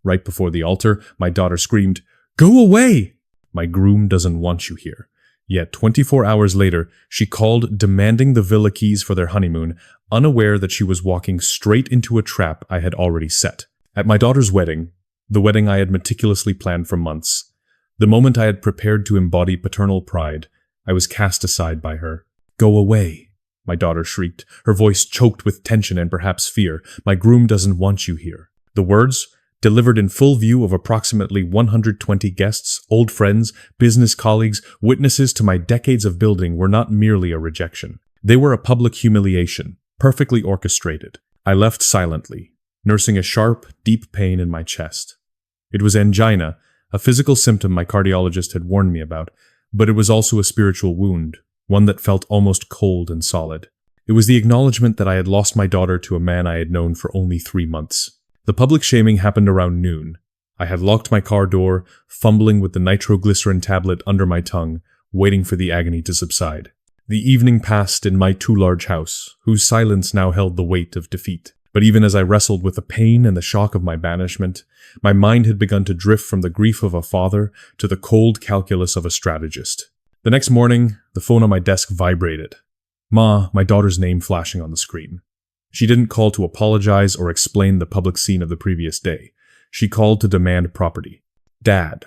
Right before the altar, my daughter screamed, "Go away! My groom doesn't want you here." Yet 24 hours later, she called demanding the villa keys for their honeymoon, unaware that she was walking straight into a trap I had already set. At my daughter's wedding, the wedding I had meticulously planned for months, the moment I had prepared to embody paternal pride, I was cast aside by her. "Go away," my daughter shrieked, her voice choked with tension and perhaps fear. "My groom doesn't want you here." The words, delivered in full view of approximately 120 guests, old friends, business colleagues, witnesses to my decades of building, were not merely a rejection. They were a public humiliation, perfectly orchestrated. I left silently, nursing a sharp, deep pain in my chest. It was angina, a physical symptom my cardiologist had warned me about, but it was also a spiritual wound, one that felt almost cold and solid. It was the acknowledgement that I had lost my daughter to a man I had known for only 3 months. The public shaming happened around noon. I had locked my car door, fumbling with the nitroglycerin tablet under my tongue, waiting for the agony to subside. The evening passed in my too-large house, whose silence now held the weight of defeat. But even as I wrestled with the pain and the shock of my banishment, my mind had begun to drift from the grief of a father to the cold calculus of a strategist. The next morning, the phone on my desk vibrated. Ma, my daughter's name flashing on the screen. She didn't call to apologize or explain the public scene of the previous day. She called to demand property. "Dad."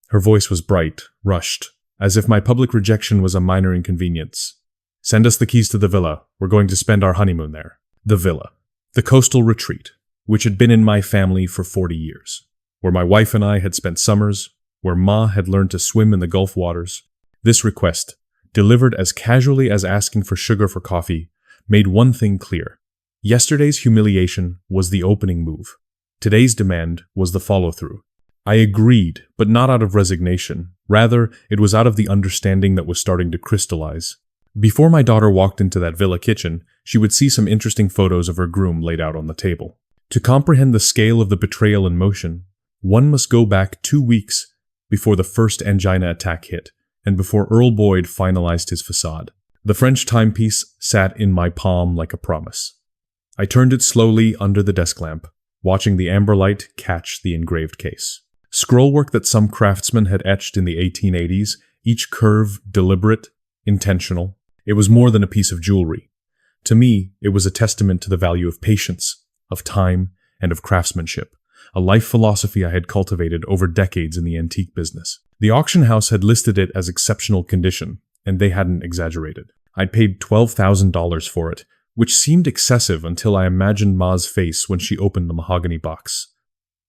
Her voice was bright, rushed, as if my public rejection was a minor inconvenience. "Send us the keys to the villa. We're going to spend our honeymoon there." The villa. The coastal retreat, which had been in my family for 40 years. Where my wife and I had spent summers, where Ma had learned to swim in the Gulf waters. This request, delivered as casually as asking for sugar for coffee, made one thing clear. Yesterday's humiliation was the opening move. Today's demand was the follow-through. I agreed, but not out of resignation. Rather, it was out of the understanding that was starting to crystallize. Before my daughter walked into that villa kitchen, she would see some interesting photos of her groom laid out on the table. To comprehend the scale of the betrayal in motion, one must go back 2 weeks before the first angina attack hit, and before Earl Boyd finalized his facade. The French timepiece sat in my palm like a promise. I turned it slowly under the desk lamp, watching the amber light catch the engraved case. Scrollwork that some craftsman had etched in the 1880s, each curve deliberate, intentional. It was more than a piece of jewelry. To me, it was a testament to the value of patience, of time, and of craftsmanship, a life philosophy I had cultivated over decades in the antique business. The auction house had listed it as exceptional condition, and they hadn't exaggerated. I'd paid $12,000 for it, which seemed excessive until I imagined Ma's face when she opened the mahogany box.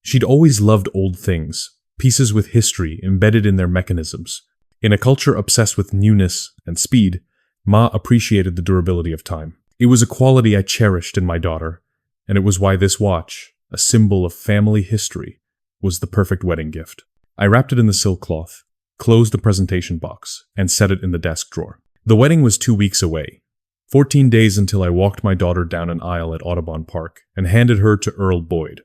She'd always loved old things, pieces with history embedded in their mechanisms. In a culture obsessed with newness and speed, Ma appreciated the durability of time. It was a quality I cherished in my daughter, and it was why this watch, a symbol of family history, was the perfect wedding gift. I wrapped it in the silk cloth, closed the presentation box, and set it in the desk drawer. The wedding was 2 weeks away. 14 days until I walked my daughter down an aisle at Audubon Park and handed her to Earl Boyd,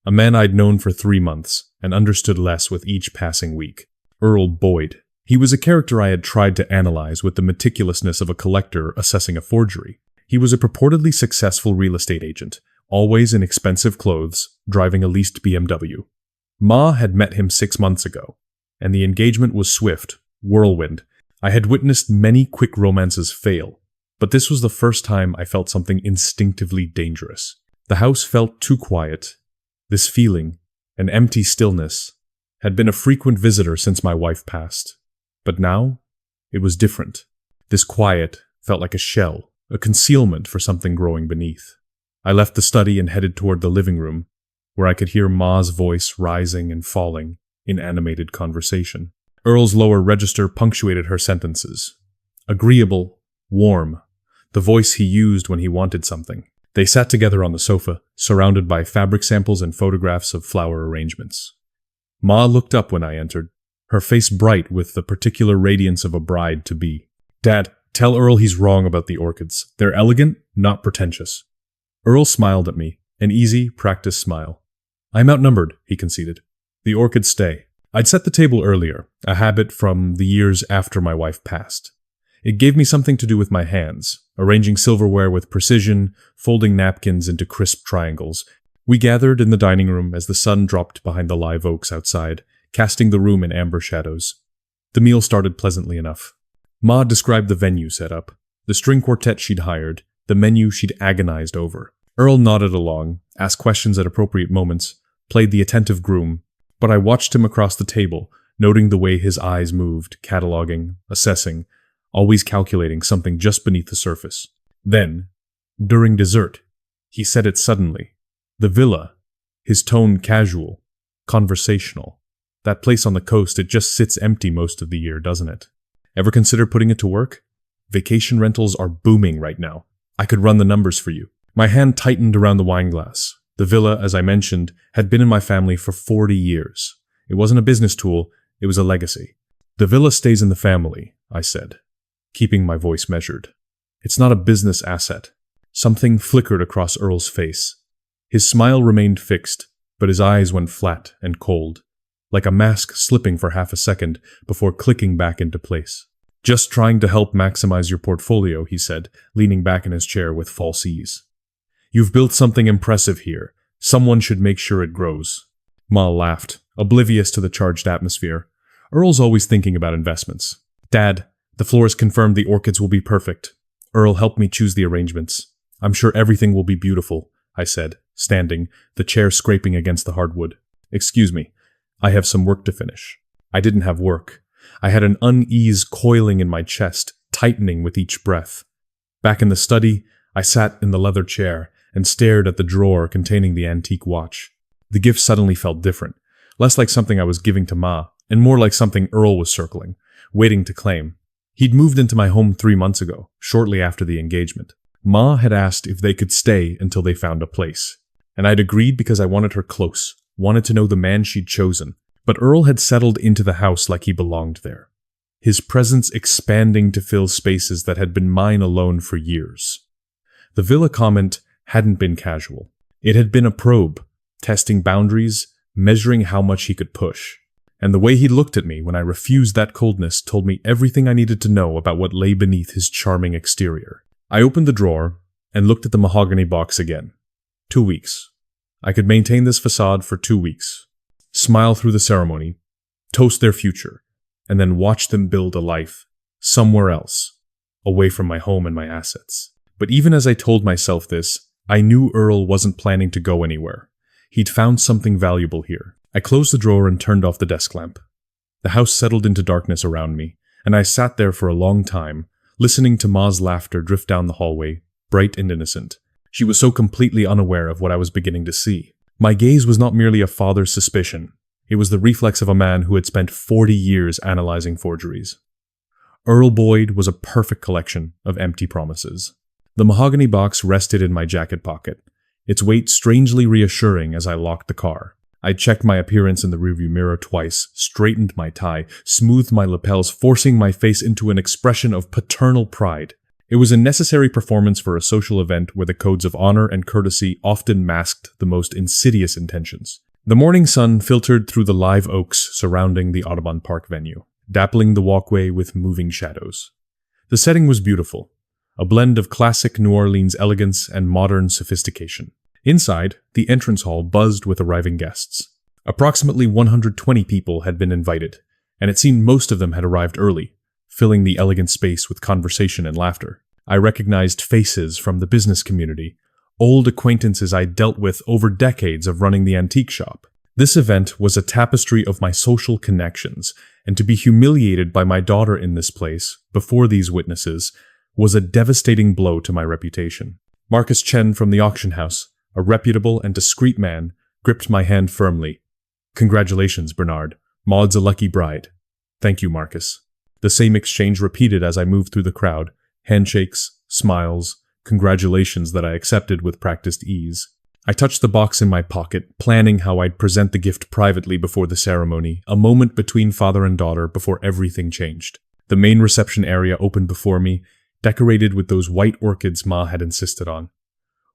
a man I'd known for 3 months and understood less with each passing week. Earl Boyd. He was a character I had tried to analyze with the meticulousness of a collector assessing a forgery. He was a purportedly successful real estate agent, always in expensive clothes, driving a leased BMW. Ma had met him 6 months ago, and the engagement was swift, whirlwind. I had witnessed many quick romances fail, but this was the first time I felt something instinctively dangerous. The house felt too quiet. This feeling, an empty stillness, had been a frequent visitor since my wife passed. But now, it was different. This quiet felt like a shell, a concealment for something growing beneath. I left the study and headed toward the living room, where I could hear Ma's voice rising and falling in animated conversation. Earl's lower register punctuated her sentences. Agreeable, warm, the voice he used when he wanted something. They sat together on the sofa, surrounded by fabric samples and photographs of flower arrangements. Ma looked up when I entered, her face bright with the particular radiance of a bride-to-be. "Dad, tell Earl he's wrong about the orchids. They're elegant, not pretentious." Earl smiled at me, an easy, practiced smile. "I'm outnumbered," he conceded. "The orchids stay." I'd set the table earlier, a habit from the years after my wife passed. It gave me something to do with my hands, arranging silverware with precision, folding napkins into crisp triangles. We gathered in the dining room as the sun dropped behind the live oaks outside, casting the room in amber shadows. The meal started pleasantly enough. Ma described the venue setup, the string quartet she'd hired, the menu she'd agonized over. Earl nodded along, asked questions at appropriate moments, played the attentive groom, but I watched him across the table, noting the way his eyes moved, cataloging, assessing, always calculating something just beneath the surface. Then, during dessert, he said it suddenly. The villa, his tone casual, conversational. That place on the coast, it just sits empty most of the year, doesn't it? Ever consider putting it to work? Vacation rentals are booming right now. I could run the numbers for you. My hand tightened around the wine glass. The villa, as I mentioned, had been in my family for 40 years. It wasn't a business tool, it was a legacy. The villa stays in the family, I said, keeping my voice measured. It's not a business asset. Something flickered across Earl's face. His smile remained fixed, but his eyes went flat and cold, like a mask slipping for half a second before clicking back into place. Just trying to help maximize your portfolio, he said, leaning back in his chair with false ease. You've built something impressive here. Someone should make sure it grows. Ma laughed, oblivious to the charged atmosphere. Earl's always thinking about investments. Dad, the florist confirmed the orchids will be perfect. Earl helped me choose the arrangements. I'm sure everything will be beautiful, I said, standing, the chair scraping against the hardwood. Excuse me, I have some work to finish. I didn't have work. I had an unease coiling in my chest, tightening with each breath. Back in the study, I sat in the leather chair and stared at the drawer containing the antique watch. The gift suddenly felt different, less like something I was giving to Ma, and more like something Earl was circling, waiting to claim. He'd moved into my home 3 months ago, shortly after the engagement. Ma had asked if they could stay until they found a place, and I'd agreed because I wanted her close, wanted to know the man she'd chosen. But Earl had settled into the house like he belonged there, his presence expanding to fill spaces that had been mine alone for years. The villa comment hadn't been casual. It had been a probe, testing boundaries, measuring how much he could push. And the way he looked at me when I refused that coldness told me everything I needed to know about what lay beneath his charming exterior. I opened the drawer and looked at the mahogany box again. 2 weeks. I could maintain this facade for 2 weeks. Smile through the ceremony, toast their future, and then watch them build a life somewhere else, away from my home and my assets. But even as I told myself this, I knew Earl wasn't planning to go anywhere. He'd found something valuable here. I closed the drawer and turned off the desk lamp. The house settled into darkness around me, and I sat there for a long time, listening to Ma's laughter drift down the hallway, bright and innocent. She was so completely unaware of what I was beginning to see. My gaze was not merely a father's suspicion. It was the reflex of a man who had spent 40 years analyzing forgeries. Earl Boyd was a perfect collection of empty promises. The mahogany box rested in my jacket pocket, its weight strangely reassuring as I locked the car. I checked my appearance in the rearview mirror twice, straightened my tie, smoothed my lapels, forcing my face into an expression of paternal pride. It was a necessary performance for a social event where the codes of honor and courtesy often masked the most insidious intentions. The morning sun filtered through the live oaks surrounding the Audubon Park venue, dappling the walkway with moving shadows. The setting was beautiful, a blend of classic New Orleans elegance and modern sophistication. Inside, the entrance hall buzzed with arriving guests. Approximately 120 people had been invited, and it seemed most of them had arrived early, filling the elegant space with conversation and laughter. I recognized faces from the business community, old acquaintances I dealt with over decades of running the antique shop. This event was a tapestry of my social connections, and to be humiliated by my daughter in this place, before these witnesses, was a devastating blow to my reputation. Marcus Chen from the auction house, a reputable and discreet man, gripped my hand firmly. Congratulations, Bernard. Maud's a lucky bride. Thank you, Marcus. The same exchange repeated as I moved through the crowd. Handshakes, smiles, congratulations that I accepted with practiced ease. I touched the box in my pocket, planning how I'd present the gift privately before the ceremony, a moment between father and daughter before everything changed. The main reception area opened before me, decorated with those white orchids Ma had insisted on.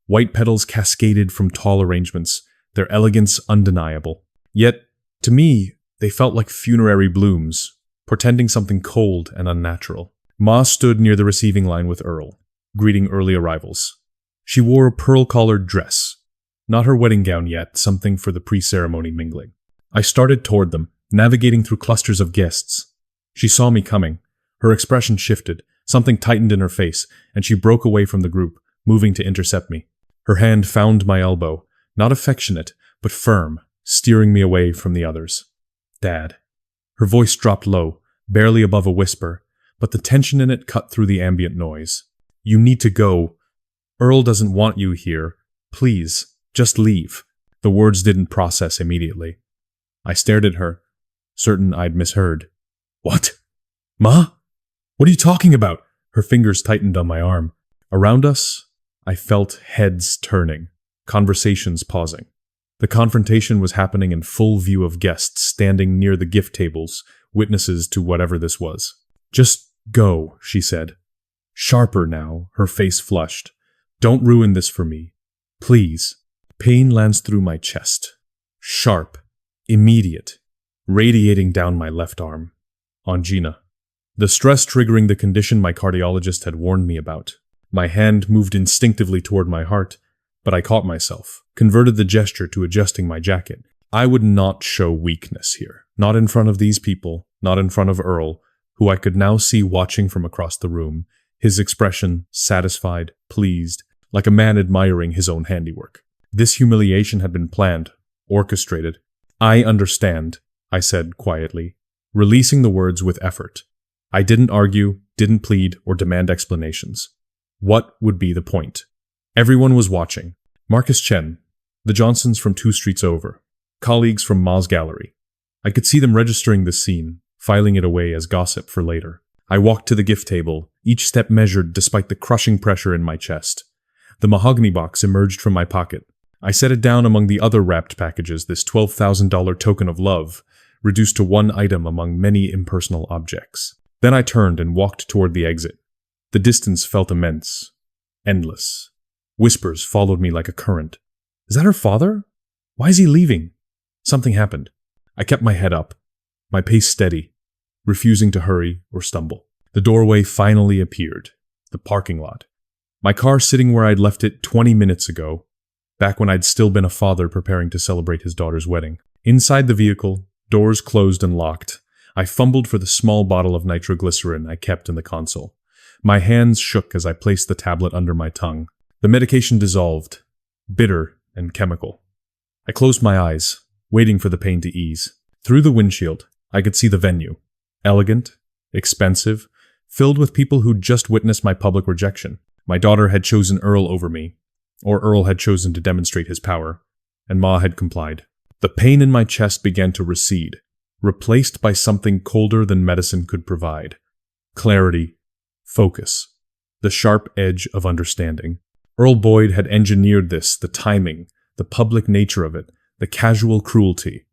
White petals cascaded from tall arrangements, their elegance undeniable. Yet, to me, they felt like funerary blooms, portending something cold and unnatural. Ma stood near the receiving line with Earl, greeting early arrivals. She wore a pearl-collared dress, Not her wedding gown yet, something for the pre-ceremony mingling. I started toward them, navigating through clusters of guests. She saw me coming. Her expression shifted, something tightened in her face, and she broke away from the group, moving to intercept me. Her hand found my elbow, not affectionate, but firm, steering me away from the others. Dad. Her voice dropped low, barely above a whisper, but the tension in it cut through the ambient noise. You need to go. Earl doesn't want you here. Please, just leave. The words didn't process immediately. I stared at her, certain I'd misheard. What? Ma? What are you talking about? Her fingers tightened on my arm. Around us, I felt heads turning, conversations pausing. The confrontation was happening in full view of guests standing near the gift tables, witnesses to whatever this was. Just go, she said. Sharper now, her face flushed. Don't ruin this for me. Please. Pain lands through my chest. Sharp. Immediate. Radiating down my left arm. Angina. The stress triggering the condition my cardiologist had warned me about. My hand moved instinctively toward my heart, but I caught myself, converted the gesture to adjusting my jacket. I would not show weakness here. Not in front of these people, not in front of Earl, who I could now see watching from across the room, his expression satisfied, pleased, like a man admiring his own handiwork. This humiliation had been planned, orchestrated. I understand, I said quietly, releasing the words with effort. I didn't argue, didn't plead, or demand explanations. What would be the point? Everyone was watching. Marcus Chen, the Johnsons from 2 streets over, colleagues from Ma's gallery. I could see them registering this scene, filing it away as gossip for later. I walked to the gift table, each step measured despite the crushing pressure in my chest. The mahogany box emerged from my pocket. I set it down among the other wrapped packages, this $12,000 token of love, reduced to one item among many impersonal objects. Then I turned and walked toward the exit. The distance felt immense, endless. Whispers followed me like a current. Is that her father? Why is he leaving? Something happened. I kept my head up, my pace steady, refusing to hurry or stumble. The doorway finally appeared, the parking lot. My car sitting where I'd left it 20 minutes ago, back when I'd still been a father preparing to celebrate his daughter's wedding. Inside the vehicle, doors closed and locked, I fumbled for the small bottle of nitroglycerin I kept in the console. My hands shook as I placed the tablet under my tongue. The medication dissolved, bitter and chemical. I closed my eyes, waiting for the pain to ease. Through the windshield, I could see the venue. Elegant, expensive, filled with people who'd just witnessed my public rejection. My daughter had chosen Earl over me, or Earl had chosen to demonstrate his power, and Ma had complied. The pain in my chest began to recede, replaced by something colder than medicine could provide. Clarity, focus, the sharp edge of understanding. Earl Boyd had engineered this, the timing, the public nature of it, the casual cruelty.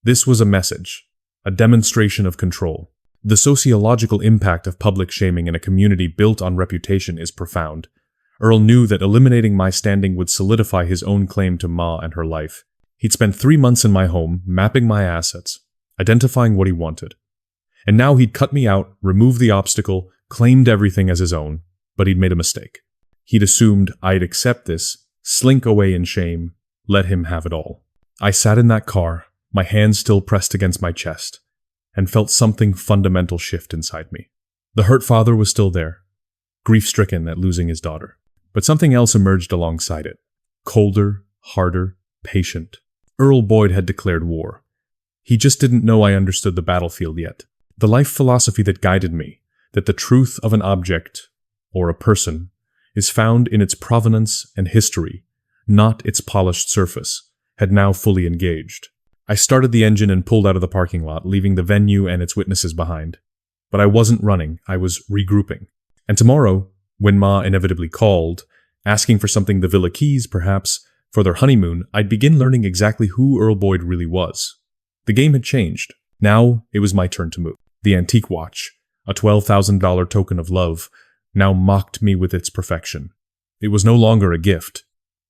This was a message, a demonstration of control. The sociological impact of public shaming in a community built on reputation is profound. Earl knew that eliminating my standing would solidify his own claim to Ma and her life. He'd spent 3 months in my home, mapping my assets, identifying what he wanted. And now he'd cut me out, removed the obstacle, claimed everything as his own, but he'd made a mistake. He'd assumed I'd accept this, slink away in shame, let him have it all. I sat in that car, my hands still pressed against my chest, and felt something fundamental shift inside me. The hurt father was still there, grief-stricken at losing his daughter. But something else emerged alongside it. Colder, harder, patient. Earl Boyd had declared war. He just didn't know I understood the battlefield yet. The life philosophy that guided me, that the truth of an object, or a person, is found in its provenance and history, not its polished surface, had now fully engaged. I started the engine and pulled out of the parking lot, leaving the venue and its witnesses behind. But I wasn't running, I was regrouping. And tomorrow, when Ma inevitably called, asking for something the Villa Keys, perhaps, for their honeymoon, I'd begin learning exactly who Earl Boyd really was. The game had changed. Now it was my turn to move. The antique watch, a $12,000 token of love, now mocked me with its perfection. It was no longer a gift.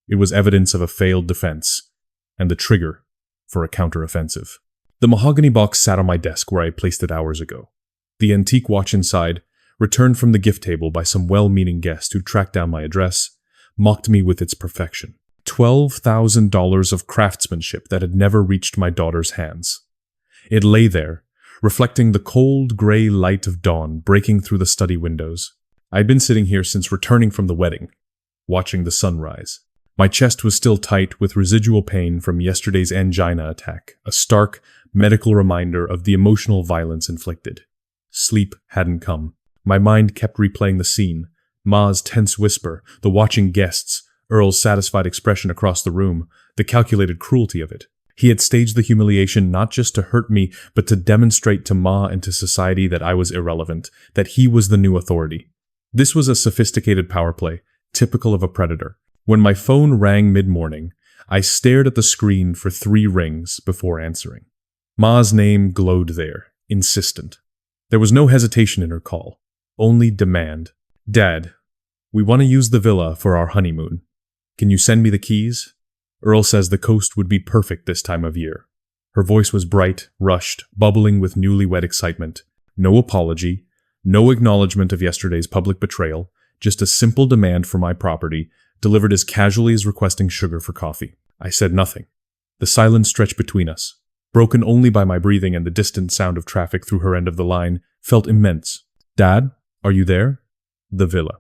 It was evidence of a failed defense, and the trigger for a counteroffensive. The mahogany box sat on my desk where I placed it hours ago. The antique watch inside, returned from the gift table by some well-meaning guest who tracked down my address, mocked me with its perfection. $12,000 of craftsmanship that had never reached my daughter's hands. It lay there, reflecting the cold gray light of dawn breaking through the study windows. I'd been sitting here since returning from the wedding, watching the sunrise. My chest was still tight with residual pain from yesterday's angina attack, a stark medical reminder of the emotional violence inflicted. Sleep hadn't come. My mind kept replaying the scene, Ma's tense whisper, the watching guests, Earl's satisfied expression across the room, the calculated cruelty of it. He had staged the humiliation not just to hurt me, but to demonstrate to Ma and to society that I was irrelevant, that he was the new authority. This was a sophisticated power play, typical of a predator. When my phone rang mid-morning, I stared at the screen for 3 rings before answering. Ma's name glowed there, insistent. There was no hesitation in her call, only demand. "Dad, we want to use the villa for our honeymoon. Can you send me the keys? Earl says the coast would be perfect this time of year." Her voice was bright, rushed, bubbling with newlywed excitement. No apology, no acknowledgement of yesterday's public betrayal, just a simple demand for my property, delivered as casually as requesting sugar for coffee. I said nothing. The silence stretched between us, broken only by my breathing and the distant sound of traffic through her end of the line, felt immense. "Dad, are you there?" The villa.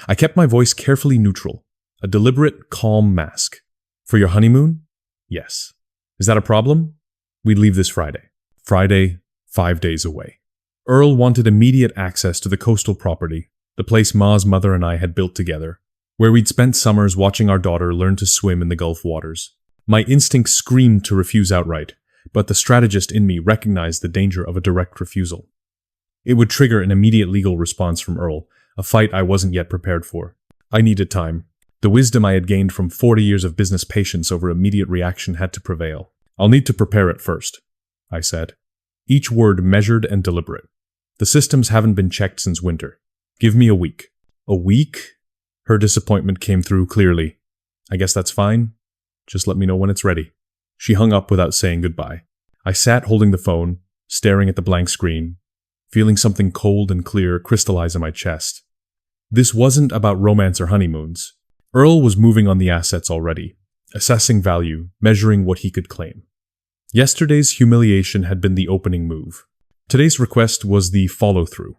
I kept my voice carefully neutral, a deliberate, calm mask. "For your honeymoon?" "Yes." "Is that a problem?" "We'd leave this Friday." Friday, 5 days away. Earl wanted immediate access to the coastal property, the place Ma's mother and I had built together, where we'd spent summers watching our daughter learn to swim in the Gulf waters. My instinct screamed to refuse outright, but the strategist in me recognized the danger of a direct refusal. It would trigger an immediate legal response from Earl, a fight I wasn't yet prepared for. I needed time. The wisdom I had gained from 40 years of business patience over immediate reaction had to prevail. "I'll need to prepare it first," I said, each word measured and deliberate. "The systems haven't been checked since winter. Give me a week." "A week?" Her disappointment came through clearly. "I guess that's fine. Just let me know when it's ready." She hung up without saying goodbye. I sat holding the phone, staring at the blank screen, feeling something cold and clear crystallize in my chest. This wasn't about romance or honeymoons. Earl was moving on the assets already, assessing value, measuring what he could claim. Yesterday's humiliation had been the opening move. Today's request was the follow-through,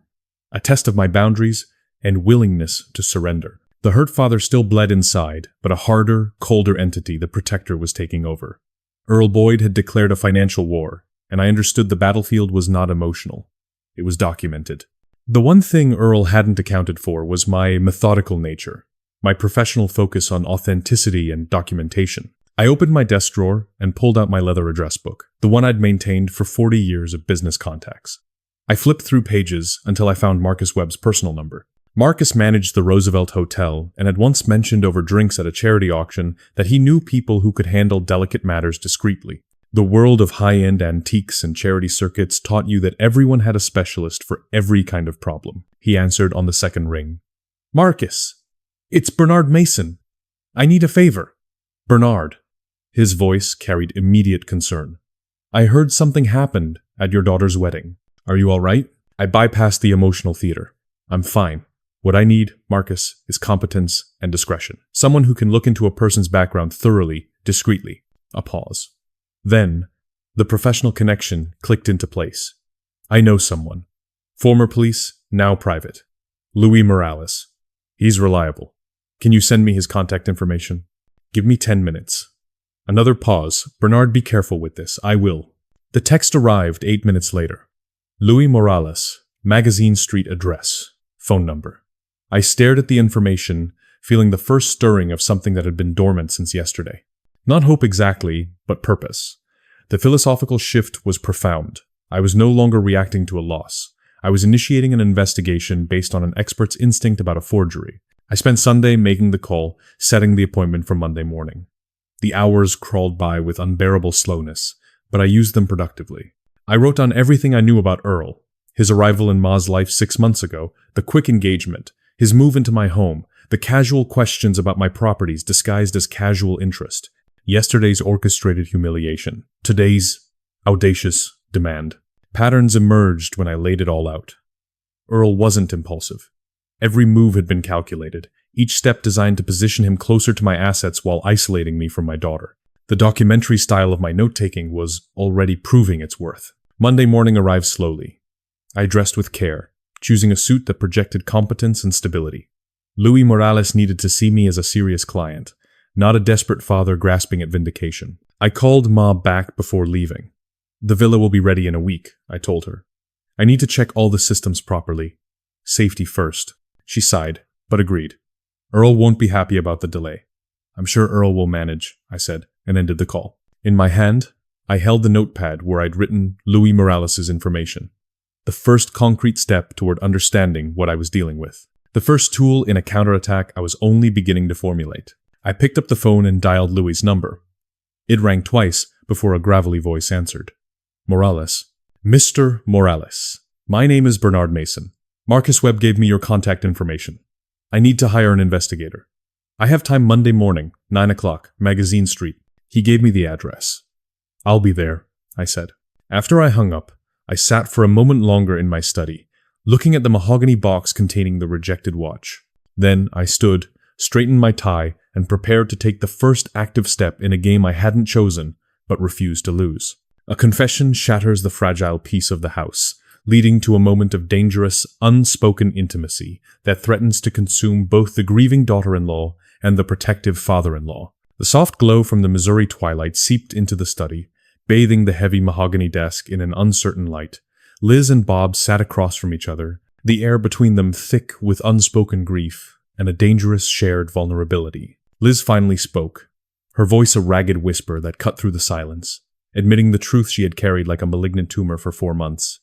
a test of my boundaries and willingness to surrender. The hurt father still bled inside, but a harder, colder entity, the protector, was taking over. Earl Boyd had declared a financial war, and I understood the battlefield was not emotional. It was documented. The one thing Earl hadn't accounted for was my methodical nature, my professional focus on authenticity and documentation. I opened my desk drawer and pulled out my leather address book, the one I'd maintained for 40 years of business contacts. I flipped through pages until I found Marcus Webb's personal number. Marcus managed the Roosevelt Hotel and had once mentioned over drinks at a charity auction that he knew people who could handle delicate matters discreetly. The world of high-end antiques and charity circuits taught you that everyone had a specialist for every kind of problem. He answered on the second ring. "Marcus, it's Bernard Mason. I need a favor." "Bernard." His voice carried immediate concern. "I heard something happened at your daughter's wedding. Are you all right?" I bypassed the emotional theater. "I'm fine. What I need, Marcus, is competence and discretion. Someone who can look into a person's background thoroughly, discreetly." A pause. Then, the professional connection clicked into place. "I know someone. Former police, now private. Louis Morales. He's reliable. Can you send me his contact information?" "Give me 10 minutes. Another pause. "Bernard, be careful with this. I will." The text arrived 8 minutes later. "Louis Morales, Magazine Street address, phone number." I stared at the information, feeling the first stirring of something that had been dormant since yesterday. Not hope exactly, but purpose. The philosophical shift was profound. I was no longer reacting to a loss. I was initiating an investigation based on an expert's instinct about a forgery. I spent Sunday making the call, setting the appointment for Monday morning. The hours crawled by with unbearable slowness, but I used them productively. I wrote down everything I knew about Earl, his arrival in Ma's life 6 months ago, the quick engagement, his move into my home, the casual questions about my properties disguised as casual interest, yesterday's orchestrated humiliation, today's audacious demand. Patterns emerged when I laid it all out. Earl wasn't impulsive. Every move had been calculated, each step designed to position him closer to my assets while isolating me from my daughter. The documentary style of my note-taking was already proving its worth. Monday morning arrived slowly. I dressed with care, choosing a suit that projected competence and stability. Luis Morales needed to see me as a serious client, not a desperate father grasping at vindication. I called Ma back before leaving. The villa will be ready in a week, I told her. I need to check all the systems properly. Safety first. She sighed, but agreed. Earl won't be happy about the delay. I'm sure Earl will manage, I said, and ended the call. In my hand, I held the notepad where I'd written Luis Morales' information. The first concrete step toward understanding what I was dealing with. The first tool in a counterattack I was only beginning to formulate. I picked up the phone and dialed Luis' number. It rang twice before a gravelly voice answered. Morales. Mr. Morales. My name is Bernard Mason. Marcus Webb gave me your contact information. I need to hire an investigator. I have time Monday morning, 9 o'clock, Magazine Street. He gave me the address. I'll be there, I said. After I hung up, I sat for a moment longer in my study, looking at the mahogany box containing the rejected watch. Then I stood, straightened my tie, and prepared to take the first active step in a game I hadn't chosen, but refused to lose. A confession shatters the fragile peace of the house, leading to a moment of dangerous, unspoken intimacy that threatens to consume both the grieving daughter-in-law and the protective father-in-law. The soft glow from the Missouri twilight seeped into the study, bathing the heavy mahogany desk in an uncertain light. Liz and Bob sat across from each other, the air between them thick with unspoken grief and a dangerous shared vulnerability. Liz finally spoke, her voice a ragged whisper that cut through the silence, admitting the truth she had carried like a malignant tumor for 4 months.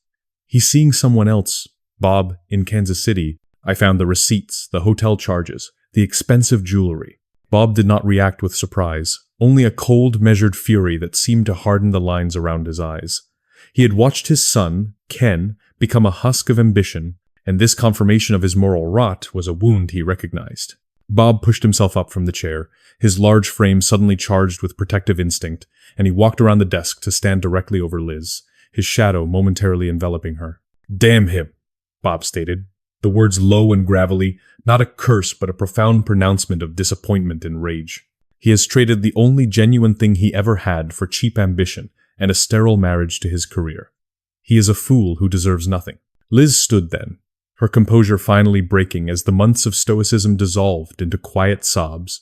He's seeing someone else, Bob, in Kansas City. I found the receipts, the hotel charges, the expensive jewelry. Bob did not react with surprise, only a cold, measured fury that seemed to harden the lines around his eyes. He had watched his son, Ken, become a husk of ambition, and this confirmation of his moral rot was a wound he recognized. Bob pushed himself up from the chair, his large frame suddenly charged with protective instinct, and he walked around the desk to stand directly over Liz, his shadow momentarily enveloping her. "Damn him," Bob stated, the words low and gravelly, not a curse but a profound pronouncement of disappointment and rage. He has traded the only genuine thing he ever had for cheap ambition and a sterile marriage to his career. He is a fool who deserves nothing. Liz stood then, her composure finally breaking as the months of stoicism dissolved into quiet sobs,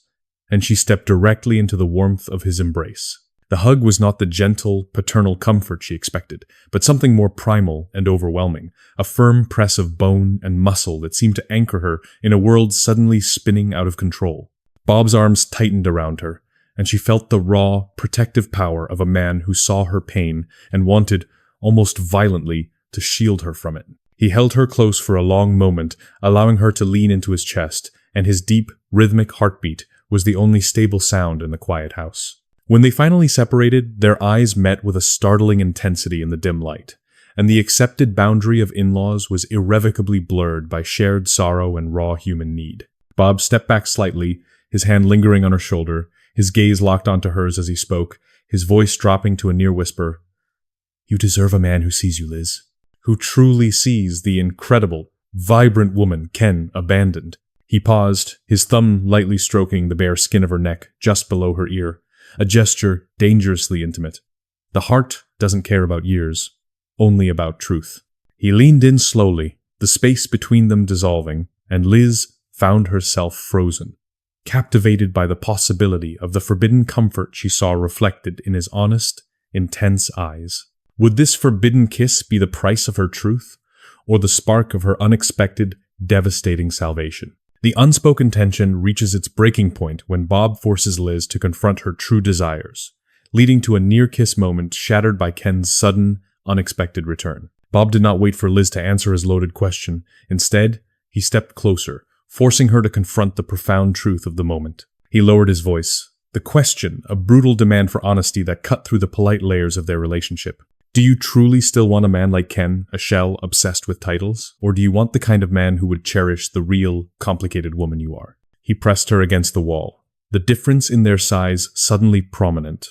and she stepped directly into the warmth of his embrace. The hug was not the gentle, paternal comfort she expected, but something more primal and overwhelming, a firm press of bone and muscle that seemed to anchor her in a world suddenly spinning out of control. Bob's arms tightened around her, and she felt the raw, protective power of a man who saw her pain and wanted, almost violently, to shield her from it. He held her close for a long moment, allowing her to lean into his chest, and his deep, rhythmic heartbeat was the only stable sound in the quiet house. When they finally separated, their eyes met with a startling intensity in the dim light, and the accepted boundary of in-laws was irrevocably blurred by shared sorrow and raw human need. Bob stepped back slightly, his hand lingering on her shoulder, his gaze locked onto hers as he spoke, his voice dropping to a near whisper. "You deserve a man who sees you, Liz. Who truly sees the incredible, vibrant woman Ken abandoned." He paused, his thumb lightly stroking the bare skin of her neck just below her ear, a gesture dangerously intimate. The heart doesn't care about years, only about truth. He leaned in slowly, the space between them dissolving, and Liz found herself frozen, captivated by the possibility of the forbidden comfort she saw reflected in his honest, intense eyes. Would this forbidden kiss be the price of her truth, or the spark of her unexpected, devastating salvation? The unspoken tension reaches its breaking point when Bob forces Liz to confront her true desires, leading to a near-kiss moment shattered by Ken's sudden, unexpected return. Bob did not wait for Liz to answer his loaded question. Instead, he stepped closer, forcing her to confront the profound truth of the moment. He lowered his voice, the question, a brutal demand for honesty that cut through the polite layers of their relationship. Do you truly still want a man like Ken, a shell obsessed with titles? Or do you want the kind of man who would cherish the real, complicated woman you are? He pressed her against the wall, the difference in their size suddenly prominent.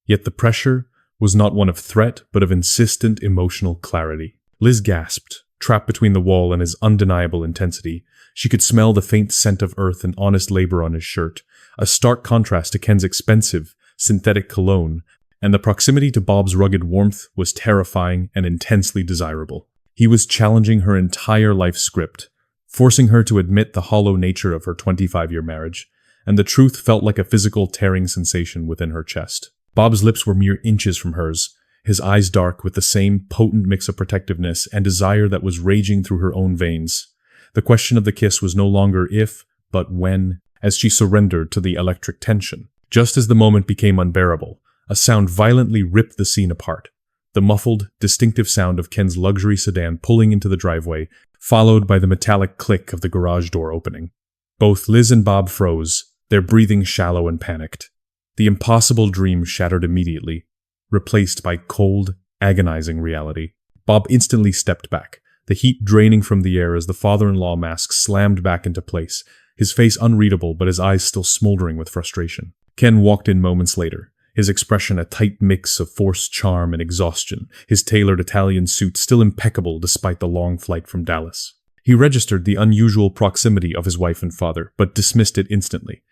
Yet the pressure was not one of threat, but of insistent emotional clarity. Liz gasped, trapped between the wall and his undeniable intensity. She could smell the faint scent of earth and honest labor on his shirt, a stark contrast to Ken's expensive, synthetic cologne, and the proximity to Bob's rugged warmth was terrifying and intensely desirable. He was challenging her entire life script, forcing her to admit the hollow nature of her 25-year marriage, and the truth felt like a physical tearing sensation within her chest. Bob's lips were mere inches from hers, his eyes dark with the same potent mix of protectiveness and desire that was raging through her own veins. The question of the kiss was no longer if, but when, as she surrendered to the electric tension. Just as the moment became unbearable, a sound violently ripped the scene apart. The muffled, distinctive sound of Ken's luxury sedan pulling into the driveway, followed by the metallic click of the garage door opening. Both Liz and Bob froze, their breathing shallow and panicked. The impossible dream shattered immediately, replaced by cold, agonizing reality. Bob instantly stepped back, the heat draining from the air as the father-in-law mask slammed back into place, his face unreadable but his eyes still smoldering with frustration. Ken walked in moments later, his expression a tight mix of forced charm and exhaustion, his tailored Italian suit still impeccable despite the long flight from Dallas. He registered the unusual proximity of his wife and father, but dismissed it instantly.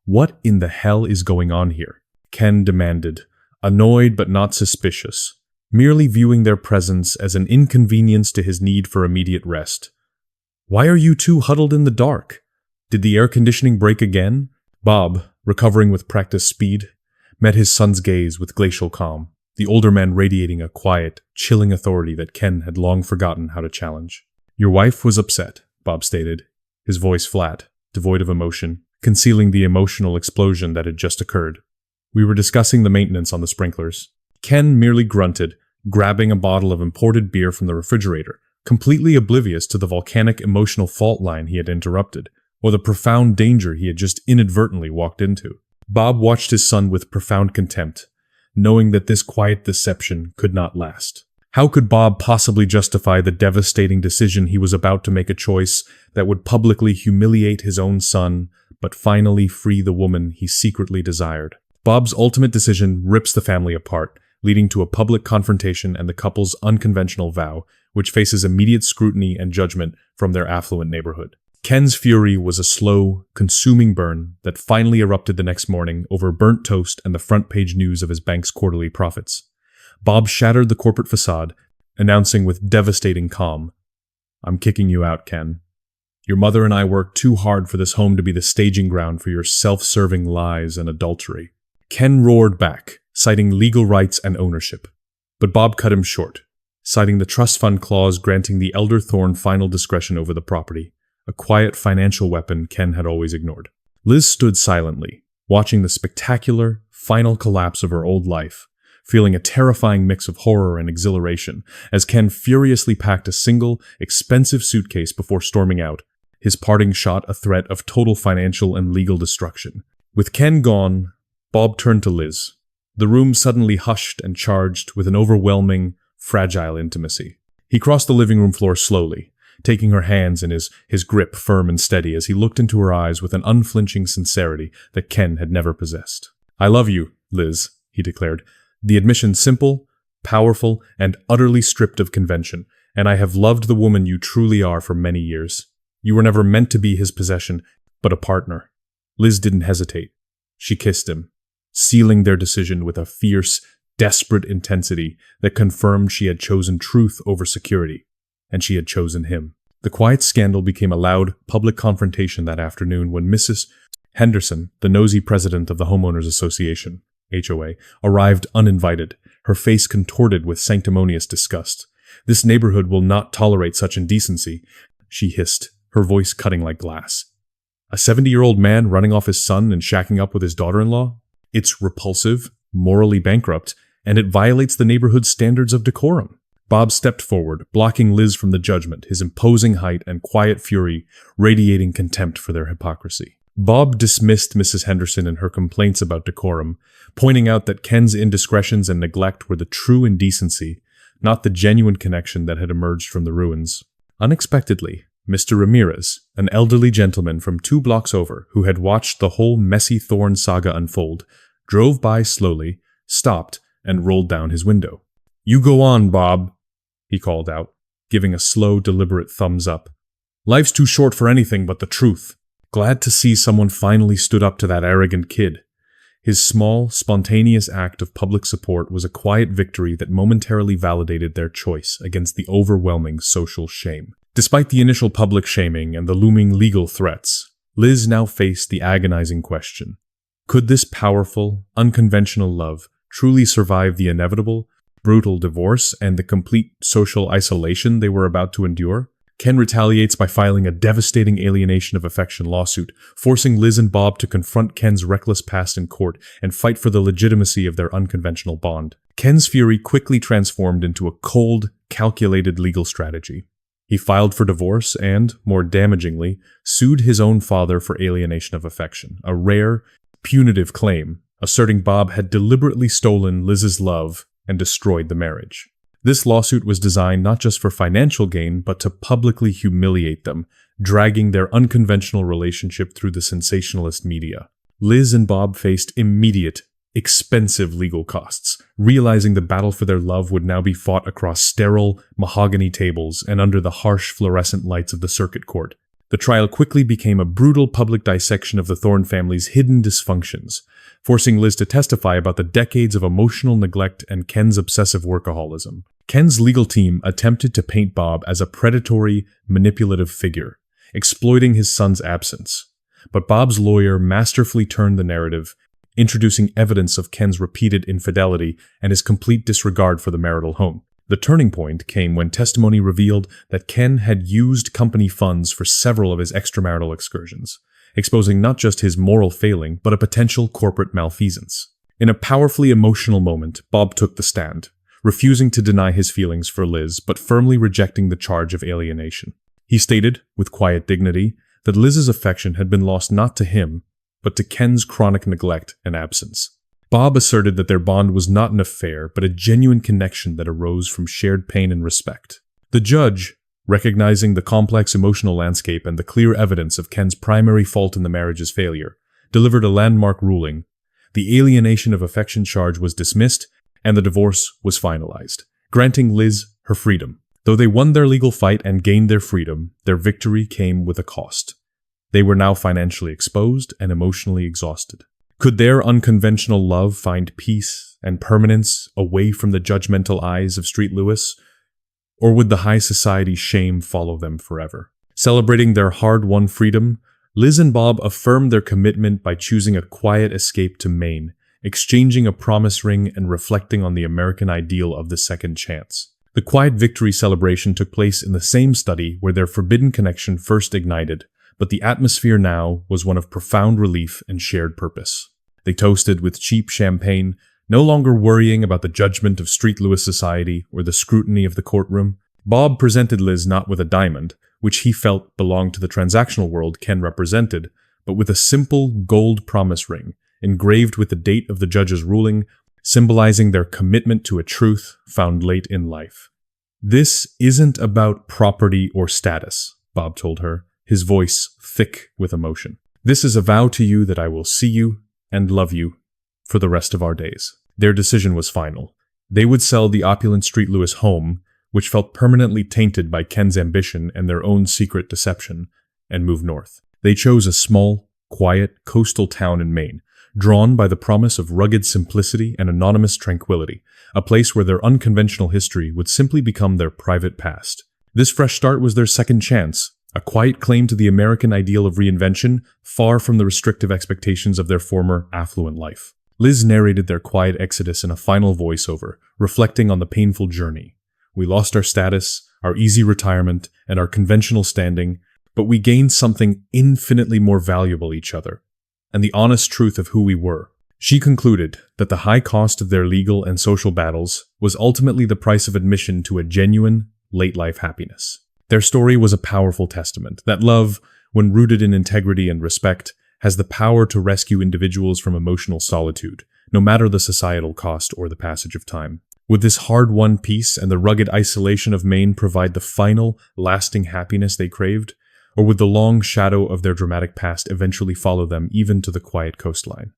"What in the hell is going on here?" Ken demanded, annoyed but not suspicious, merely viewing their presence as an inconvenience to his need for immediate rest. "Why are you two huddled in the dark? Did the air conditioning break again?" Bob, recovering with practiced speed, met his son's gaze with glacial calm, the older man radiating a quiet, chilling authority that Ken had long forgotten how to challenge. "Your wife was upset," Bob stated, his voice flat, devoid of emotion, concealing the emotional explosion that had just occurred. "We were discussing the maintenance on the sprinklers." Ken merely grunted, grabbing a bottle of imported beer from the refrigerator, completely oblivious to the volcanic emotional fault line he had interrupted, or the profound danger he had just inadvertently walked into. Bob watched his son with profound contempt, knowing that this quiet deception could not last. How could Bob possibly justify the devastating decision he was about to make, a choice that would publicly humiliate his own son, but finally free the woman he secretly desired? Bob's ultimate decision rips the family apart, leading to a public confrontation and the couple's unconventional vow, which faces immediate scrutiny and judgment from their affluent neighborhood. Ken's fury was a slow, consuming burn that finally erupted the next morning over burnt toast and the front-page news of his bank's quarterly profits. Bob shattered the corporate facade, announcing with devastating calm, "I'm kicking you out, Ken. Your mother and I worked too hard for this home to be the staging ground for your self-serving lies and adultery." Ken roared back, citing legal rights and ownership. But Bob cut him short, citing the trust fund clause granting the elder Thorne final discretion over the property, a quiet financial weapon Ken had always ignored. Liz stood silently, watching the spectacular, final collapse of her old life, feeling a terrifying mix of horror and exhilaration as Ken furiously packed a single, expensive suitcase before storming out, his parting shot a threat of total financial and legal destruction. With Ken gone, Bob turned to Liz. The room suddenly hushed and charged with an overwhelming, fragile intimacy. He crossed the living room floor slowly, taking her hands in his grip firm and steady as he looked into her eyes with an unflinching sincerity that Ken had never possessed. "I love you, Liz," he declared, the admission simple, powerful, and utterly stripped of convention, "and I have loved the woman you truly are for many years. You were never meant to be his possession, but a partner." Liz didn't hesitate. She kissed him, sealing their decision with a fierce, desperate intensity that confirmed she had chosen truth over security, and she had chosen him. The quiet scandal became a loud, public confrontation that afternoon when Mrs. Henderson, the nosy president of the Homeowners Association, HOA, arrived uninvited, her face contorted with sanctimonious disgust. "This neighborhood will not tolerate such indecency," she hissed, her voice cutting like glass. "A 70-year-old man running off his son and shacking up with his daughter-in-law? It's repulsive, morally bankrupt, and it violates the neighborhood's standards of decorum." Bob stepped forward, blocking Liz from the judgment, his imposing height and quiet fury radiating contempt for their hypocrisy. Bob dismissed Mrs. Henderson and her complaints about decorum, pointing out that Ken's indiscretions and neglect were the true indecency, not the genuine connection that had emerged from the ruins. Unexpectedly, Mr. Ramirez, an elderly gentleman from 2 blocks over who had watched the whole messy Thorne saga unfold, drove by slowly, stopped, and rolled down his window. "You go on, Bob," he called out. giving a slow, deliberate thumbs up. Life's too short for anything but the truth. Glad to see someone finally stood up to that arrogant kid. His small, spontaneous act of public support was a quiet victory that momentarily validated their choice against the overwhelming social shame. Despite the initial public shaming and the looming legal threats, Liz now faced the agonizing question. Could this powerful, unconventional love truly survive the inevitable, brutal divorce and the complete social isolation they were about to endure? Ken retaliates by filing a devastating alienation of affection lawsuit, forcing Liz and Bob to confront Ken's reckless past in court and fight for the legitimacy of their unconventional bond. Ken's fury quickly transformed into a cold, calculated legal strategy. He filed for divorce and, more damagingly, sued his own father for alienation of affection, a rare, punitive claim, asserting Bob had deliberately stolen Liz's love and destroyed the marriage. This lawsuit was designed not just for financial gain, but to publicly humiliate them, dragging their unconventional relationship through the sensationalist media. Liz and Bob faced immediate, expensive legal costs, realizing the battle for their love would now be fought across sterile, mahogany tables and under the harsh fluorescent lights of the circuit court. The trial quickly became a brutal public dissection of the Thorne family's hidden dysfunctions, forcing Liz to testify about the decades of emotional neglect and Ken's obsessive workaholism. Ken's legal team attempted to paint Bob as a predatory, manipulative figure, exploiting his son's absence. But Bob's lawyer masterfully turned the narrative, introducing evidence of Ken's repeated infidelity and his complete disregard for the marital home. The turning point came when testimony revealed that Ken had used company funds for several of his extramarital excursions, exposing not just his moral failing, but a potential corporate malfeasance. In a powerfully emotional moment, Bob took the stand, refusing to deny his feelings for Liz, but firmly rejecting the charge of alienation. He stated, with quiet dignity, that Liz's affection had been lost not to him, but to Ken's chronic neglect and absence. Bob asserted that their bond was not an affair, but a genuine connection that arose from shared pain and respect. The judge, recognizing the complex emotional landscape and the clear evidence of Ken's primary fault in the marriage's failure, delivered a landmark ruling. The alienation of affection charge was dismissed, and the divorce was finalized, granting Liz her freedom. Though they won their legal fight and gained their freedom, their victory came with a cost. They were now financially exposed and emotionally exhausted. Could their unconventional love find peace and permanence away from the judgmental eyes of Street Lewis? Or would the high society's shame follow them forever? Celebrating their hard-won freedom, Liz and Bob affirmed their commitment by choosing a quiet escape to Maine, exchanging a promise ring and reflecting on the American ideal of the second chance. The quiet victory celebration took place in the same study where their forbidden connection first ignited, but the atmosphere now was one of profound relief and shared purpose. They toasted with cheap champagne, no longer worrying about the judgment of Street Lewis society or the scrutiny of the courtroom. Bob presented Liz not with a diamond, which he felt belonged to the transactional world Ken represented, but with a simple gold promise ring, engraved with the date of the judge's ruling, symbolizing their commitment to a truth found late in life. "This isn't about property or status," Bob told her, his voice thick with emotion. "This is a vow to you that I will see you and love you for the rest of our days." Their decision was final. They would sell the opulent Street Lewis home, which felt permanently tainted by Ken's ambition and their own secret deception, and move north. They chose a small, quiet, coastal town in Maine, drawn by the promise of rugged simplicity and anonymous tranquility, a place where their unconventional history would simply become their private past. This fresh start was their second chance, a quiet claim to the American ideal of reinvention, far from the restrictive expectations of their former affluent life. Liz narrated their quiet exodus in a final voiceover, reflecting on the painful journey. "We lost our status, our easy retirement, and our conventional standing, but we gained something infinitely more valuable, each other, and the honest truth of who we were." She concluded that the high cost of their legal and social battles was ultimately the price of admission to a genuine, late-life happiness. Their story was a powerful testament that love, when rooted in integrity and respect, has the power to rescue individuals from emotional solitude, no matter the societal cost or the passage of time. Would this hard-won peace and the rugged isolation of Maine provide the final, lasting happiness they craved? Or would the long shadow of their dramatic past eventually follow them even to the quiet coastline?